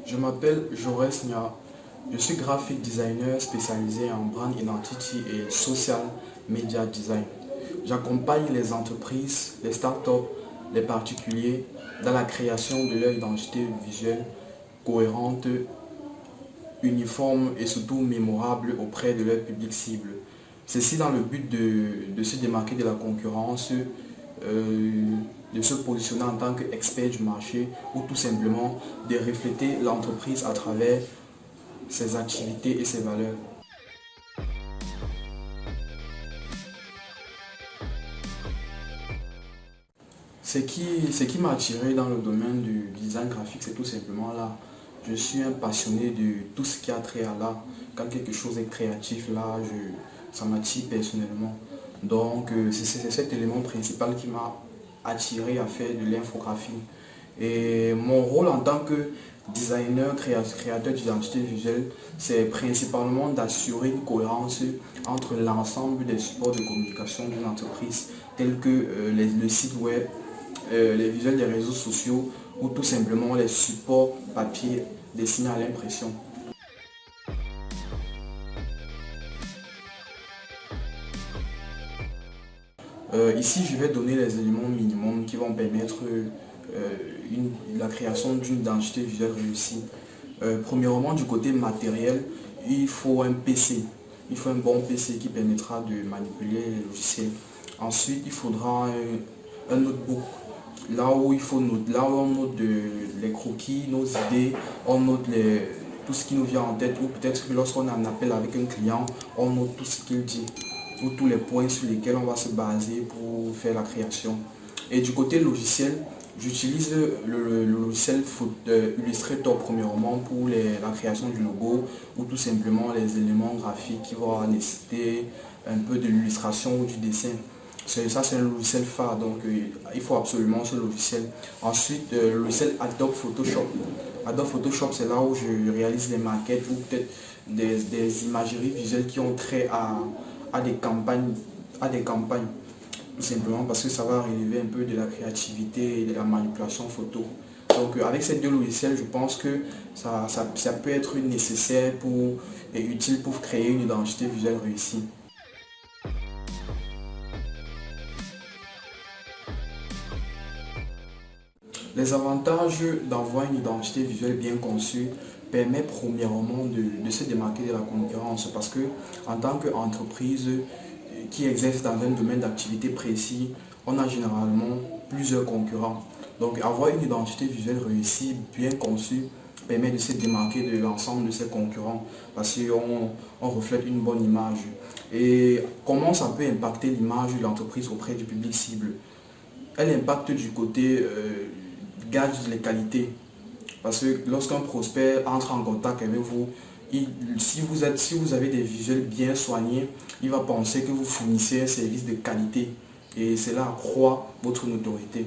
Je m'appelle Jaurès Nia. Je suis graphic designer spécialisé en brand identity et social media design. J'accompagne les entreprises, les startups, les particuliers dans la création de leur identité visuelle cohérente, uniforme et surtout mémorable auprès de leur public cible. Ceci dans le but de se démarquer de la concurrence, de se positionner en tant qu'expert du marché ou tout simplement de refléter l'entreprise à travers ses activités et ses valeurs. Ce qui m'a attiré dans le domaine du design graphique, c'est tout simplement là. Je suis un passionné de tout ce qui a trait à l'art. Quand quelque chose est créatif, là, ça m'attire personnellement. Donc, c'est cet élément principal qui m'a attiré à faire de l'infographie. Et mon rôle en tant que designer, créateur d'identité visuelle, c'est principalement d'assurer une cohérence entre l'ensemble des supports de communication d'une entreprise, tels que le site web, les visuels des réseaux sociaux ou tout simplement les supports papier dessinés à l'impression. Ici, je vais donner les éléments minimums qui vont permettre la création d'une identité visuelle réussie. Premièrement, du côté matériel, il faut un PC. Il faut un bon PC qui permettra de manipuler les logiciels. Ensuite, il faudra un notebook. Là où il faut noter, là où on note les croquis, nos idées, on note tout ce qui nous vient en tête, ou peut-être que lorsqu'on a un appel avec un client, on note tout ce qu'il dit, ou tous les points sur lesquels on va se baser pour faire la création. Et du côté logiciel, j'utilise le logiciel Illustrator premièrement pour la création du logo ou tout simplement les éléments graphiques qui vont nécessiter un peu de l'illustration ou du dessin. Ça, c'est un logiciel phare, donc il faut absolument ce logiciel. Ensuite, le logiciel Adobe Photoshop. Adobe Photoshop, c'est là où je réalise les maquettes ou peut-être des imageries visuelles qui ont trait à des campagnes, tout simplement parce que ça va relever un peu de la créativité et de la manipulation photo. Donc avec ces deux logiciels, je pense que ça peut être nécessaire et utile pour créer une identité visuelle réussie. Les avantages d'avoir une identité visuelle bien conçue permet premièrement de se démarquer de la concurrence parce que en tant qu'entreprise qui exerce dans un domaine d'activité précis, on a généralement plusieurs concurrents. Donc avoir une identité visuelle réussie, bien conçue, permet de se démarquer de l'ensemble de ses concurrents parce qu'on reflète une bonne image. Et comment ça peut impacter l'image de l'entreprise auprès du public cible? Elle impacte du côté gage les qualités. Parce que lorsqu'un prospect entre en contact avec vous, si vous avez des visuels bien soignés, il va penser que vous fournissez un service de qualité. Et cela accroît votre notoriété.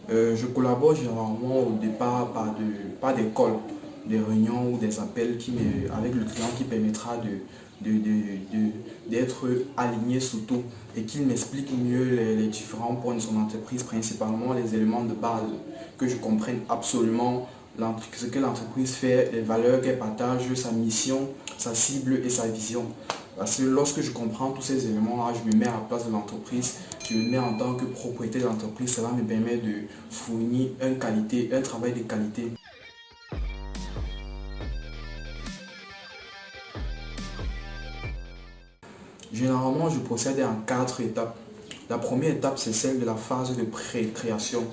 Je collabore généralement au départ par des calls, des réunions ou des appels avec le client qui permettra d'être aligné sur tout et qu'il m'explique mieux les différents points de son entreprise, principalement les éléments de base, que je comprenne absolument ce que l'entreprise fait, les valeurs qu'elle partage, sa mission, sa cible et sa vision. Parce que lorsque je comprends tous ces éléments-là, je me mets à la place de l'entreprise, je me mets en tant que propriétaire de l'entreprise, cela me permet de fournir un travail de qualité. Généralement, je procède en 4 étapes. La première étape, c'est celle de la phase de pré-création.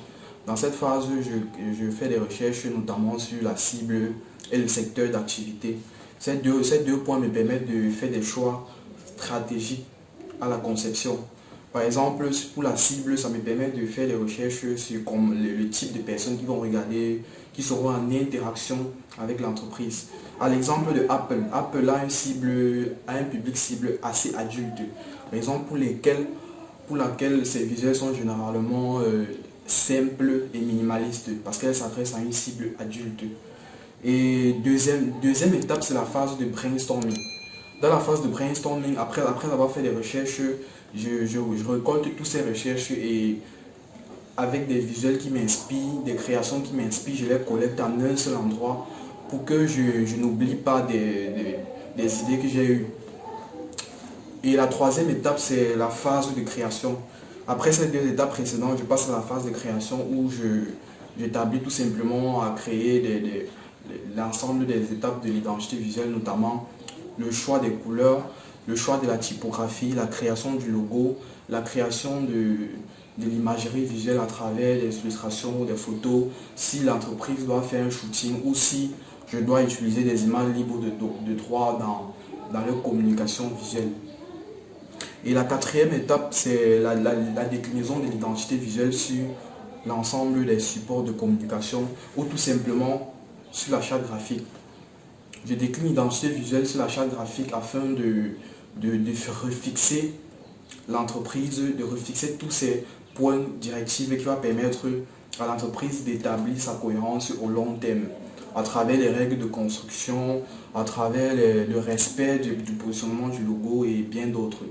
Dans cette phase, je fais des recherches notamment sur la cible et le secteur d'activité. Ces deux points me permettent de faire des choix stratégiques à la conception. Par exemple, pour la cible, ça me permet de faire des recherches sur le type de personnes qui vont regarder, qui seront en interaction avec l'entreprise. À l'exemple de Apple, Apple a un public cible assez adulte, raison pour laquelle ses visuels sont généralement simples et minimalistes parce qu'elle s'adresse à une cible adulte. Et deuxième étape, c'est la phase de brainstorming. Dans la phase de brainstorming, après avoir fait des recherches, je récolte toutes ces recherches et avec des visuels qui m'inspirent, des créations qui m'inspirent, je les collecte en un seul endroit pour que je n'oublie pas des idées que j'ai eues. Et la troisième étape, c'est la phase de création. Après ces deux étapes précédentes, je passe à la phase de création où j'établis tout simplement à créer l'ensemble des étapes de l'identité visuelle, notamment le choix des couleurs, le choix de la typographie, la création du logo, la création de l'imagerie visuelle à travers des illustrations ou des photos, si l'entreprise doit faire un shooting ou si je dois utiliser des images libres de droit dans leur communication visuelle. Et la quatrième étape, c'est la déclinaison de l'identité visuelle sur l'ensemble des supports de communication ou tout simplement sur la charte graphique. Je décline l'identité visuelle sur la charte graphique afin de refixer l'entreprise, de refixer tous ces points directifs qui va permettre à l'entreprise d'établir sa cohérence au long terme à travers les règles de construction, à travers le respect du positionnement du logo et bien d'autres.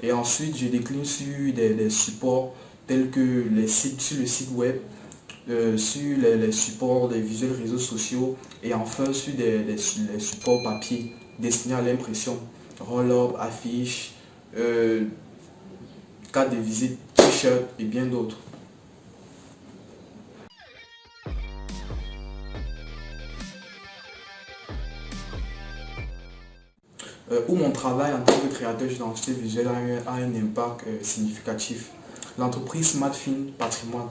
Et ensuite, je décline sur des supports tels que les sites, sur le site web, sur les supports des visuels réseaux sociaux et enfin sur les supports papier destinés à l'impression, roll-up, affiches, cartes de visite, t-shirts et bien d'autres. Où mon travail en tant que créateur d'identité visuelle a un impact significatif. L'entreprise SmartFin Patrimoine,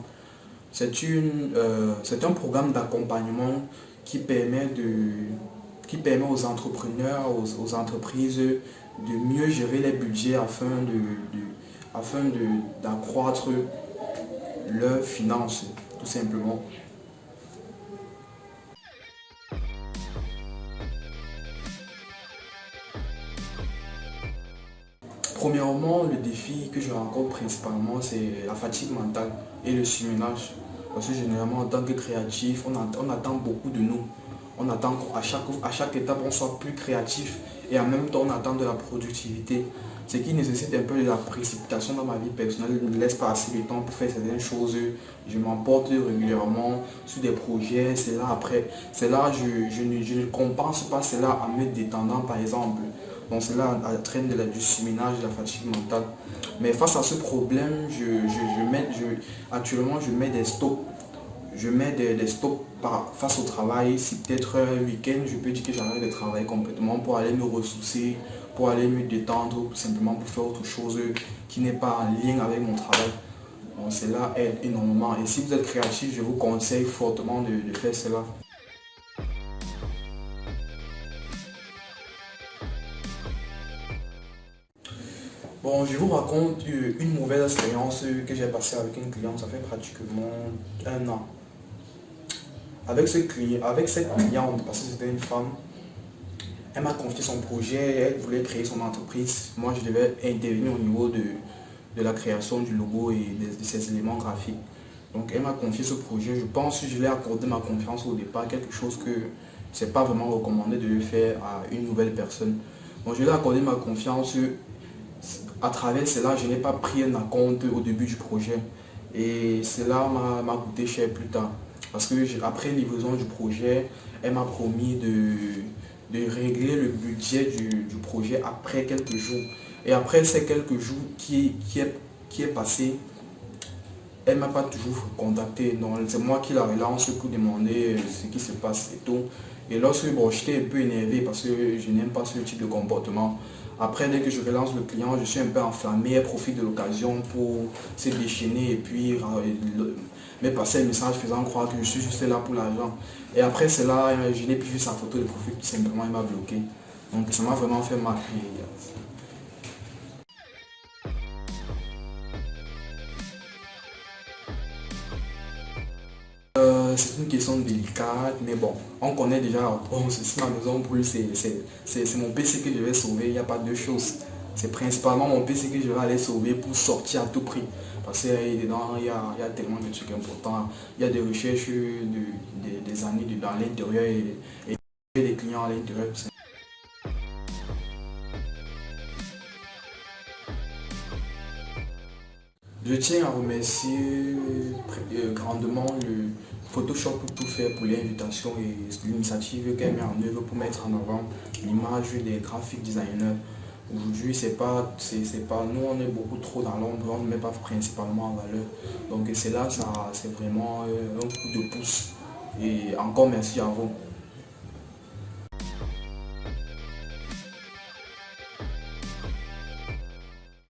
c'est un programme d'accompagnement qui permet aux entrepreneurs, aux entreprises de mieux gérer les budgets afin d'accroître leurs finances, tout simplement. Premièrement, le défi que je rencontre principalement, c'est la fatigue mentale et le surmenage. Parce que généralement, en tant que créatif, on attend beaucoup de nous. On attend qu'à chaque étape, on soit plus créatif et en même temps, on attend de la productivité. Ce qui nécessite un peu de la précipitation dans ma vie personnelle. Je ne me laisse pas assez de temps pour faire certaines choses. Je m'emporte régulièrement sur des projets. C'est là, après, c'est là, je ne compense pas cela en me détendant, par exemple. Donc cela entraîne du surmenage, de la fatigue mentale. Mais face à ce problème, actuellement, je mets des stops. Je mets des stops face au travail. Si peut-être un week-end, je peux dire que j'arrête de travailler complètement pour aller me ressourcer, pour aller me détendre, tout simplement pour faire autre chose qui n'est pas en lien avec mon travail. Donc cela aide énormément. Et si vous êtes créatif, je vous conseille fortement de faire cela. Bon, je vous raconte une mauvaise expérience que j'ai passée avec une cliente, ça fait pratiquement un an. Avec cette cliente, parce que c'était une femme, elle m'a confié son projet, elle voulait créer son entreprise. Moi, je devais intervenir au niveau de la création du logo et de ses éléments graphiques. Donc, elle m'a confié ce projet. Je pense que je lui ai accordé ma confiance au départ, quelque chose que c'est pas vraiment recommandé de le faire à une nouvelle personne. Donc, je lui ai accordé ma confiance. À travers cela, je n'ai pas pris un compte au début du projet et cela m'a coûté cher plus tard. Parce que après livraison du projet, elle m'a promis de régler le budget du projet après quelques jours. Et après ces quelques jours qui est passé, elle ne m'a pas toujours contacté. Donc c'est moi qui la relance pour demander ce qui se passe et tout. Et lorsque j'étais un peu énervé parce que je n'aime pas ce type de comportement. Après, dès que je relance le client, je suis un peu enflammé, elle profite de l'occasion pour se déchaîner et puis me passer un message faisant croire que je suis juste là pour l'argent. Et après cela, je n'ai plus vu sa photo de profil, tout simplement, elle m'a bloqué. Donc ça m'a vraiment fait mal. C'est une question délicate, mais bon, on connaît déjà, bon, c'est ma maison brûle, c'est mon PC que je vais sauver, il n'y a pas deux choses. C'est principalement mon PC que je vais aller sauver pour sortir à tout prix. Parce que dedans, il y a tellement de trucs importants. Il y a des recherches des années dans l'intérieur et des clients à l'intérieur. Je tiens à remercier grandement le Photoshop pour tout faire pour l'invitation et l'initiative qu'elle met en œuvre pour mettre en avant l'image des graphic designers. Aujourd'hui, c'est pas, nous on est beaucoup trop dans l'ombre, on ne met pas principalement en valeur. Donc c'est là, ça, c'est vraiment un coup de pouce. Et encore merci à vous.